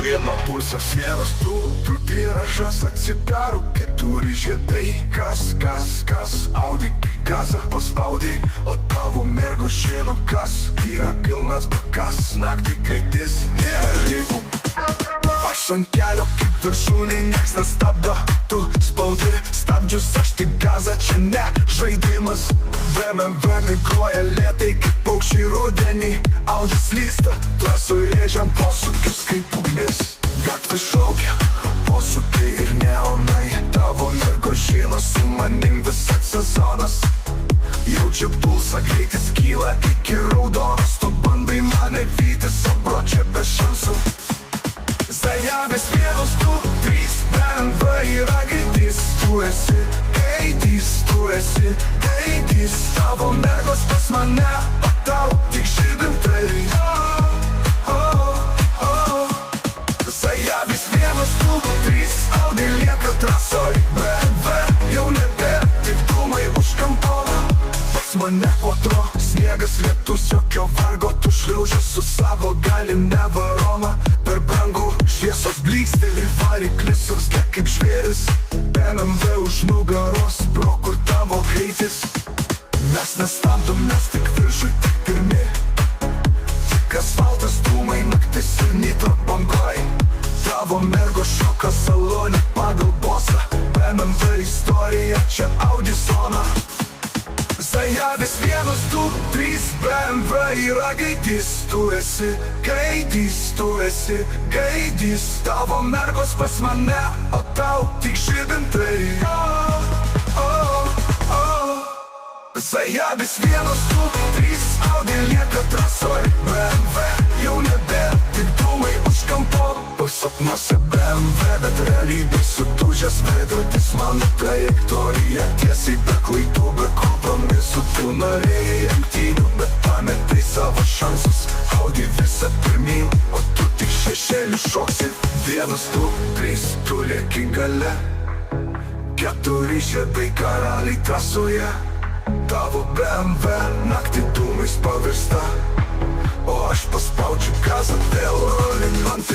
vieno pulsas vienas tu tiražas atsidarų, keturi žiedai. Kas, Audi, gazą paspaudai, o tavo mergo žino kas. Yra pilnas bakas, naktį greitis nėra ribų. Aš ant kelio kaip viršūnė, nieks nestabdo. Tu spaudi stabdžius, aš tik gazą, čia ne žaidimas. BMW migruoja lėtai kaip paukščiai rudenį. Audi slysta, trasoje rėžiam posūkius kaip ugnis. Gatvė šaukia, posūkiai ir neonai. Tavo mergo žino, su manim visas sezonas. Jaučiu pulsą, greitis kyla iki raudonas. Tu bandai mane vytis, o bro čia be šansų. Zajabės vienas, tu, trys, BMW yra gaidys. Tu esi gaidys, tu esi gaidys. Tavo mergos pas mane, o tau tik žibintai. Zajabės vienas, tu, trys, Audi lieka trasoj. BMW jau nebe, tik dūmai už kampo. Pas mane potro, sniegas, lietus, jokio vargo. Tu šliauži su savo galine varoma. Per brangų šviesos blyksteli, variklis urzgia kaip žvėris. BMW už nugaros, bro, kur tavo greitis. Mes nestabdom, nes tik viršui, tik pirmi. Tik asfaltas, dūmai, naktis ir nitro bangoj. Tavo mergo šoka salonė pagal bosą. BMW istorija, čia Audi zona. Zajabės vienas, du, trys, BMW yra gaidys. Tu esi gaidys, tu esi gaidys. Tavo mergos pas mane, o tau tik žibintai. Zajabės vienas, du, trys, Audi lieka trasoj. BMW jau nebe, tik dūmai už kampo. Sapnuose BMW, bet realybė sudužęs veidrodis. Mano trajektorija tiesiai be klaidų, be kompromisų. Tu norėjai lenktynių, bet pametai savo šansus. Audi visą pirmyn, o tu tik šešėlių šoksi. Vienas, du, trys, tu lieki gale. Keturi žiedai karaliai trasoje. Tavo BMW naktį dūmais pavirsta, o aš paspaudžiu gazą dėl rolling man.